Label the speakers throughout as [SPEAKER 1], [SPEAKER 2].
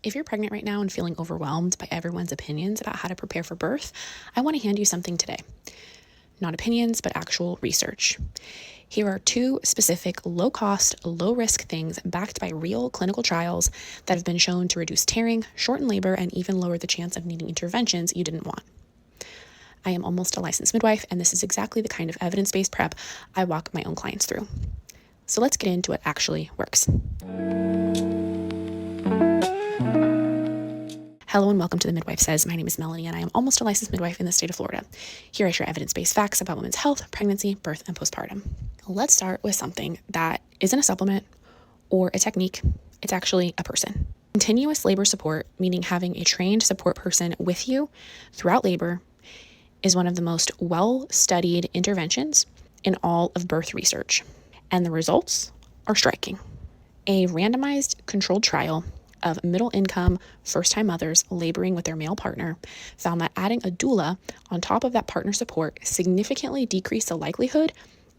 [SPEAKER 1] If you're pregnant right now and feeling overwhelmed by everyone's opinions about how to prepare for birth, I want to hand you something today. Not opinions, but actual research. Here are 2 specific low-cost, low-risk things backed by real clinical trials that have been shown to reduce tearing, shorten labor, and even lower the chance of needing interventions you didn't want. I am almost a licensed midwife, and this is exactly the kind of evidence-based prep I walk my own clients through. So let's get into what actually works. Hello and welcome to The Midwife Says. My name is Melanie and I am almost a licensed midwife in the state of Florida. Here I share evidence-based facts about women's health, pregnancy, birth, and postpartum. Let's start with something that isn't a supplement or a technique. It's actually a person. Continuous labor support, meaning having a trained support person with you throughout labor, is one of the most well-studied interventions in all of birth research. And the results are striking. A randomized controlled trial of middle-income, first-time mothers laboring with their male partner found that adding a doula on top of that partner support significantly decreased the likelihood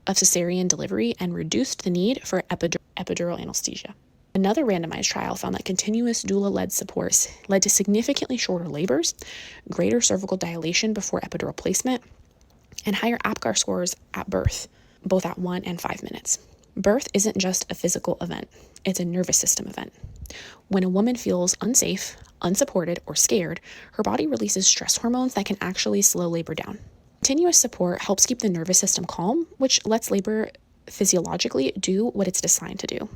[SPEAKER 1] of cesarean delivery and reduced the need for epidural anesthesia. Another randomized trial found that continuous doula-led supports led to significantly shorter labors, greater cervical dilation before epidural placement, and higher APGAR scores at birth, both at 1 and 5 minutes. Birth isn't just a physical event, it's a nervous system event. When a woman feels unsafe, unsupported, or scared, her body releases stress hormones that can actually slow labor down. Continuous support helps keep the nervous system calm, which lets labor physiologically do what it's designed to do.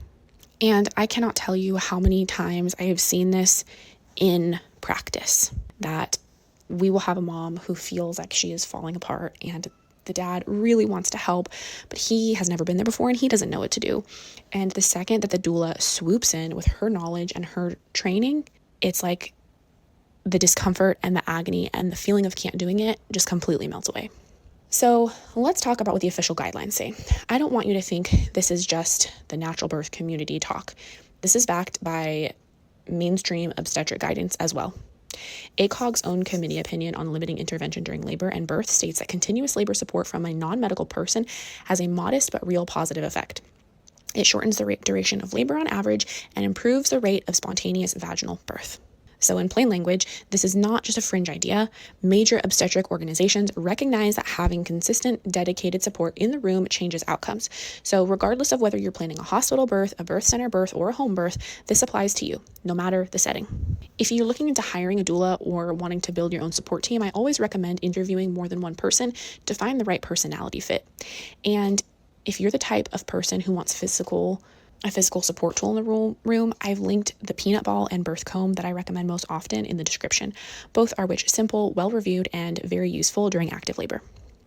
[SPEAKER 1] And I cannot tell you how many times I have seen this in practice, that we will have a mom who feels like she is falling apart and the dad really wants to help, but he has never been there before and he doesn't know what to do. And the second that the doula swoops in with her knowledge and her training, it's like the discomfort and the agony and the feeling of can't doing it just completely melts away. So let's talk about what the official guidelines say. I don't want you to think this is just the natural birth community talk. This is backed by mainstream obstetric guidance as well. ACOG's own committee opinion on limiting intervention during labor and birth states that continuous labor support from a non-medical person has a modest but real positive effect. It shortens the duration of labor on average and improves the rate of spontaneous vaginal birth. So in plain language, this is not just a fringe idea. Major obstetric organizations recognize that having consistent, dedicated support in the room changes outcomes. So regardless of whether you're planning a hospital birth, a birth center birth, or a home birth, this applies to you, no matter the setting. If you're looking into hiring a doula or wanting to build your own support team, I always recommend interviewing more than one person to find the right personality fit. And if you're the type of person who wants a physical support tool in the room, I've linked the peanut ball and birth comb that I recommend most often in the description. Both are simple, well-reviewed, and very useful during active labor.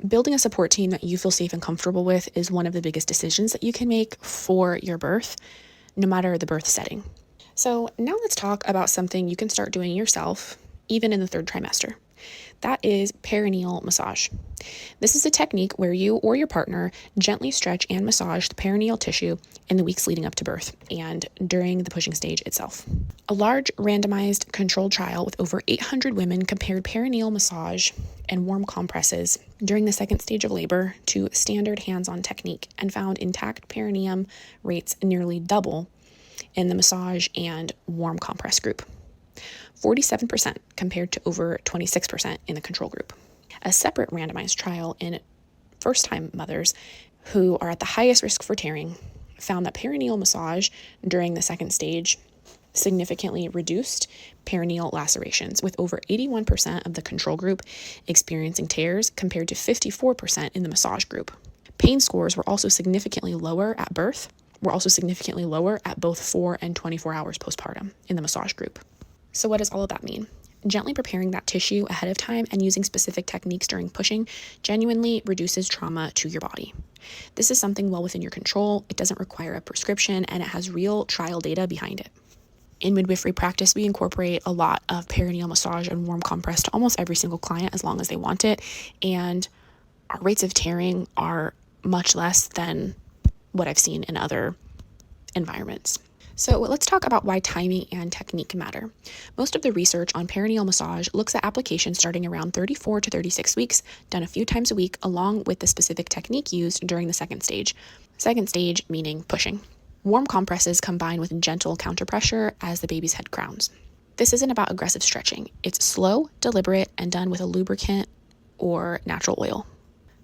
[SPEAKER 1] Building a support team that you feel safe and comfortable with is one of the biggest decisions that you can make for your birth, no matter the birth setting. So now let's talk about something you can start doing yourself, even in the 3rd trimester. That is perineal massage. This is a technique where you or your partner gently stretch and massage the perineal tissue in the weeks leading up to birth and during the pushing stage itself. A large randomized controlled trial with over 800 women compared perineal massage and warm compresses during the 2nd stage of labor to standard hands-on technique and found intact perineum rates nearly double in the massage and warm compress group. 47% compared to over 26% in the control group. A separate randomized trial in first-time mothers who are at the highest risk for tearing found that perineal massage during the 2nd stage significantly reduced perineal lacerations, with over 81% of the control group experiencing tears compared to 54% in the massage group. Pain scores were also significantly lower at birth, at both 4 and 24 hours postpartum in the massage group. So what does all of that mean? Gently preparing that tissue ahead of time and using specific techniques during pushing genuinely reduces trauma to your body. This is something well within your control. It doesn't require a prescription and it has real trial data behind it. In midwifery practice, we incorporate a lot of perineal massage and warm compress to almost every single client as long as they want it. And our rates of tearing are much less than what I've seen in other environments. So let's talk about why timing and technique matter. Most of the research on perineal massage looks at application starting around 34 to 36 weeks, done a few times a week, along with the specific technique used during the 2nd stage. 2nd stage meaning pushing. Warm compresses combine with gentle counterpressure as the baby's head crowns. This isn't about aggressive stretching. It's slow, deliberate, and done with a lubricant or natural oil.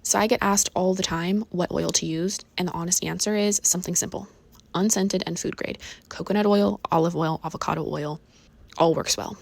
[SPEAKER 1] So I get asked all the time what oil to use, and the honest answer is something simple. Unscented and food grade. Coconut oil, olive oil, avocado oil, all works well.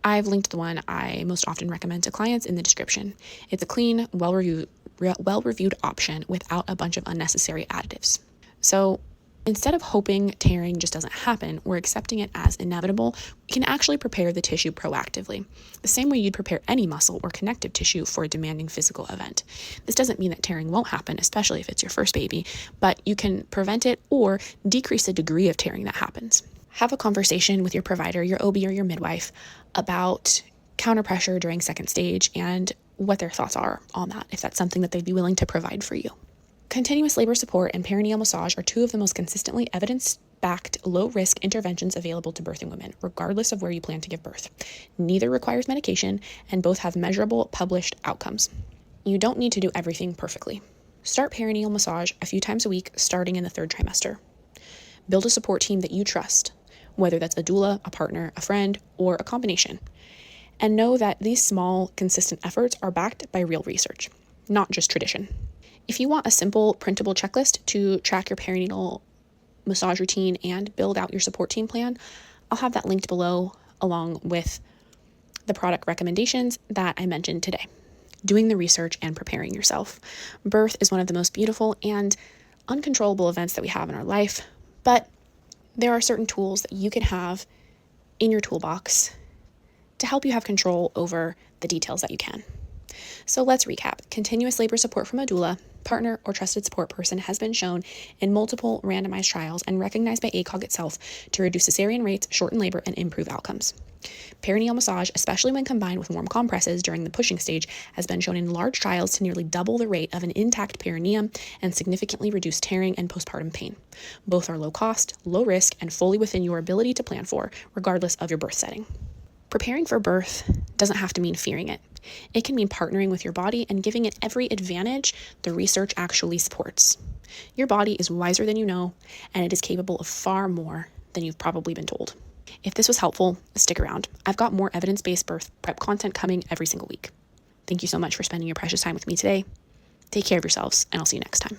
[SPEAKER 1] I've linked the one I most often recommend to clients in the description. It's a clean, well-reviewed option without a bunch of unnecessary additives. So instead of hoping tearing just doesn't happen, we're accepting it as inevitable. We can actually prepare the tissue proactively, the same way you'd prepare any muscle or connective tissue for a demanding physical event. This doesn't mean that tearing won't happen, especially if it's your first baby, but you can prevent it or decrease the degree of tearing that happens. Have a conversation with your provider, your OB or your midwife, about counter pressure during second stage and what their thoughts are on that, if that's something that they'd be willing to provide for you. Continuous labor support and perineal massage are two of the most consistently evidence-backed, low-risk interventions available to birthing women, regardless of where you plan to give birth. Neither requires medication, and both have measurable, published outcomes. You don't need to do everything perfectly. Start perineal massage a few times a week, starting in the 3rd trimester. Build a support team that you trust, whether that's a doula, a partner, a friend, or a combination. And know that these small, consistent efforts are backed by real research, not just tradition. If you want a simple, printable checklist to track your perineal massage routine and build out your support team plan, I'll have that linked below along with the product recommendations that I mentioned today. Doing the research and preparing yourself. Birth is one of the most beautiful and uncontrollable events that we have in our life, but there are certain tools that you can have in your toolbox to help you have control over the details that you can. So let's recap. Continuous labor support from a doula, partner, or trusted support person has been shown in multiple randomized trials and recognized by ACOG itself to reduce cesarean rates, shorten labor, and improve outcomes. Perineal massage, especially when combined with warm compresses during the pushing stage, has been shown in large trials to nearly double the rate of an intact perineum and significantly reduce tearing and postpartum pain. Both are low cost, low risk, and fully within your ability to plan for, regardless of your birth setting. Preparing for birth doesn't have to mean fearing it. It can mean partnering with your body and giving it every advantage the research actually supports. Your body is wiser than you know, and it is capable of far more than you've probably been told. If this was helpful, stick around. I've got more evidence-based birth prep content coming every single week. Thank you so much for spending your precious time with me today. Take care of yourselves, and I'll see you next time.